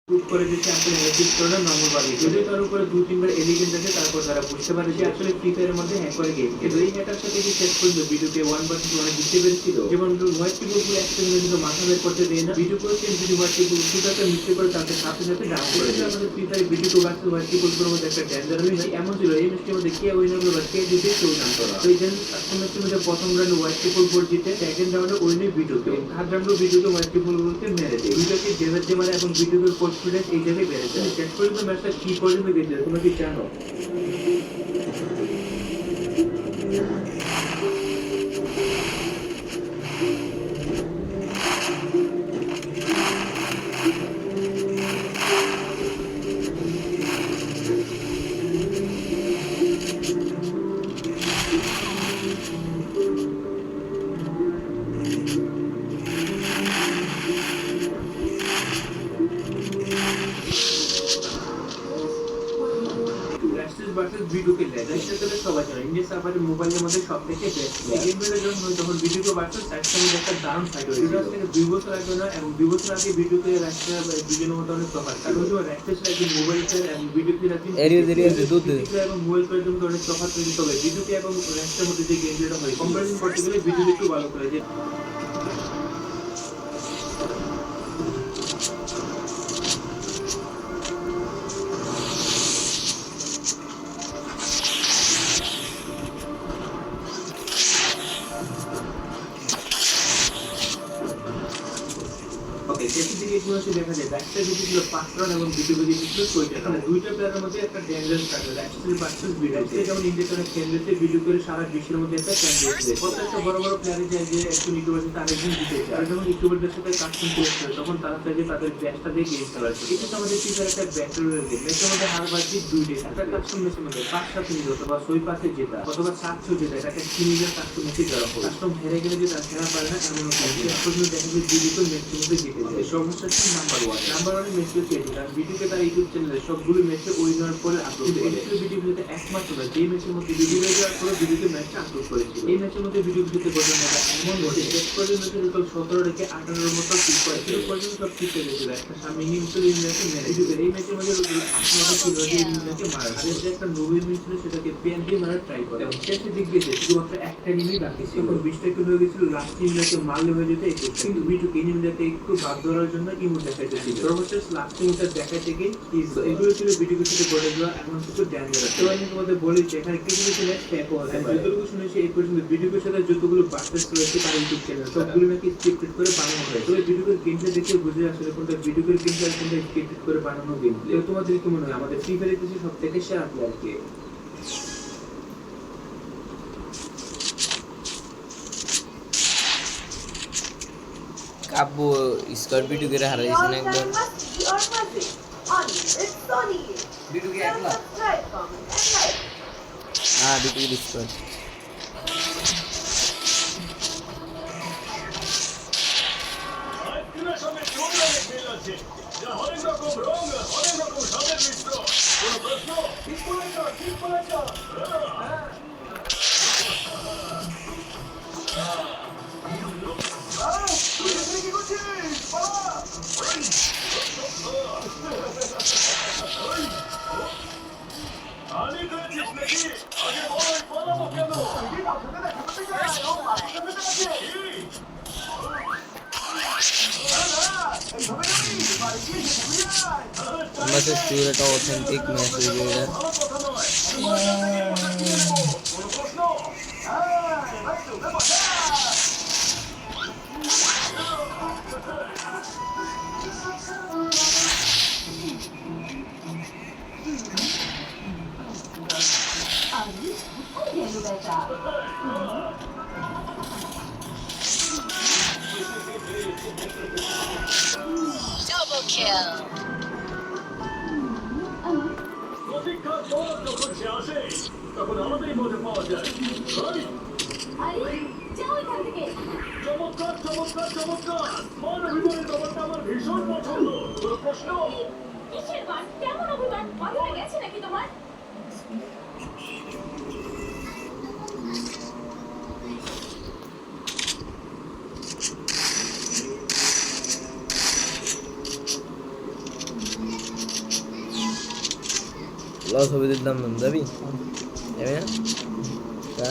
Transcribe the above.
Prove করে দিচ্ছে আসলে হ্যাকিং করার নম্বরবাদী যদি তার উপরে 2-3 বার এলিগেন্ট আছে তারপর তারা বুঝতে পারে যে আসলে ফ্রি ফায়ারের মধ্যে হ্যাক করে গেম কিন্তু এই হ্যাকার সাথে কি শেষ পর্যন্ত ভিডিওকে 1/1 জিততে পেরেছিল যেমন হোয়াইট পিপল গুলো একসঙ্গে কিন্তু মাথা বের করতে দেয় না ভিডিও করে চেঞ্জ ভিডিও হোয়াইট পিপল কিছুটাকে মিস্টে করে তাদের সাথে সাথে ডাউন করে দেয় আমাদের ফ্রি ফায়ার ভিডিও তো বাকি হোয়াইট পিপল গুলোর মধ্যে একটা ডেঞ্জার মিস এমন ছিল এই মিস্টের মধ্যে কে উইনার হলো কে জিতে কেউ জানতো না তো এই জন্য ম্যাচের মধ্যে প্রথম রাউন্ডে হোয়াইট পিপল বোর্ড জিতে সেকেন্ড রাউন্ডে উইনার ভিডিওকে থার্ড রাউন্ডে ভিডিওকে হোয়াইট পিপল গুলোকে মেরে দেয় ভিডিওকে ডেভার যে মানে এখন ভিডিওর কনফিডেন্স এই জায়গায় বেড়ে যায় শেষ পর্যন্ত ম্যাচটা কি পর্যন্ত গেছে তোমরা কি জানো ভার্সেস ভিডিওকে লেজার সবাই জানে ইন্ডিয়া সাফারি মোবাইলের মধ্যে সবথেকে বেস্ট গেম প্লেয়ার যখন ভিডিওকে ভার্সেস একটার মধ্যে একটা দারুণ ফাইট হয় এটা থেকে 2 বছর আগে না এবং 2 বছর আগে ভিডিওকে রাস্তা দুজনের মধ্যে অনেক তফাৎ কারণ যে রাস্তার সাথে মোবাইল প্লেয়ার এবং ভিডিও প্লেয়ার আছে এরিয়া দুধ এবং মোবাইল প্লেয়ার মধ্যে অনেক তফাৎ তৈরি হবে ভিডিওকে এবং রাস্তার মধ্যে যে গেম প্লেটা হয় কম্পারিজন করতে গেলে ভিডিও একটু ভালো করে যে দেখা যায় ব্যাকটা যদি ছিল 5 রান এবং ভিডিও যদি ছিল 6টা রান দুইটা প্লেয়ারের মধ্যে একটা ডেঞ্জারাস থাকে অ্যাকচুয়ালি ভার্সেস ভিডিও যেমন ইন্ডিয়াতে কেন্দ্রে ভিডিও করে সারা বিশ্বের মধ্যে একটা ক্যান্ডিডেট প্রত্যেকটা বড় বড় প্লেয়ারে যায় যে একটু ইউটিউবার সাথে আরেকজন জিতে যায় আর যখন ইউটিউবারদের সাথে কাস্টম করতে হয় তখন তারা চায় যে তাদের ব্যাচটা দিয়ে গেম খেলার জন্য এটা তো আমাদের ফিফার একটা ব্যাটলের গেম ম্যাচের মধ্যে হার বাজি 2 একটা কাস্টম ম্যাচের মধ্যে 5-7 মিনিট অথবা 6-5 জেতা অথবা 700 জেতা এটাকে সিনিয়র কাস্টম ম্যাচে করা হয় কাস্টম হেরে গেলে যে তারা খেলা পারে না এমন পর্যন্ত দেখা যায় দুটো ম্যাচের মধ্যে জিতে যায় সমস্যা হচ্ছে নাম্বার 1 ম্যাচ হচ্ছে আর ভিডিওতে তার ইউটিউব চ্যানেলে সবগুলো ম্যাচে উইনার করে আপলোড করে এই ভিডিওতে একমাত্র না যে ম্যাচের মধ্যে ভিডিও দেওয়ার পরে ভিডিওতে ম্যাচটা আপলোড করেছিল এই ম্যাচের মধ্যে ভিডিও দিতে ঘটনাটা এমন ঘটে শেষ পর্যন্ত টোটাল 17 রেখে 18 এর মতো ঠিক করে এই পর্যন্ত সব ঠিক হয়ে গেছিল একটা সামনে নিউট্রাল এই ম্যাচে মেরে ভিডিওতে এই ম্যাচের মধ্যে আপনারা কি রোজে এই ম্যাচে মারা আর যে একটা নবীন ম্যাচ ছিল সেটাকে পেন দিয়ে মারার ট্রাই করে এবং শেষে দিক গেছে শুধুমাত্র একটা নিমি বাকি ছিল তখন 20টা কিলো হয়ে গেছিল লাস্ট 3 ম্যাচে মারলে হয়ে যেত এই কিন্তু ভিডিও এনিমিটাকে একটু বাদ ধরার জন্য ইমো দেখাইতেছিল সর্বোচ্চ লাস্ট মিনিটটা দেখা থেকে এগুলো ছিল ভিডিওর সাথে বলে দেওয়া এমন কিছু ডেঞ্জারাস তো আমি তোমাদের বলি যে এখানে কিছু কিছু ম্যাচ ট্যাপও আছে যতটুকু শুনেছি এই পর্যন্ত ভিডিওর সাথে যতগুলো বার্তাস রয়েছে তার ইউটিউব চ্যানেল সবগুলো নাকি স্ক্রিপ্টেড করে বানানো হয় তো এই ভিডিওর গেমটা দেখে বুঝে আসলে কোনটা ভিডিওর গেমটা আর কোনটা স্ক্রিপ্টেড করে বানানো গেম তো তোমাদের কি মনে হয় আমাদের ফ্রি ফায়ারের কিছু সবথেকে সেরা প্লেয়ার কে কাব্য স্কট ভিডিও করে হারাইছে না একবার ভিডিও কি একলা হ্যাঁ ভিডিও স্কট আমাদের স্টুডিওটা অথেন্টিক ম্যাচ হয়ে যায় Double kill. তখন আমাদেরই মজা পাওয়া যায় চমৎকার চমৎকার চমৎকার মান অভিমানের ব্যাপারটা আমার ভীষণ পছন্দ কোনো প্রশ্ন কিসের মান কেমন অভিমান মাথায় গেছে নাকি তোমার লস হবে দিলাম না যাবি যাবি না তা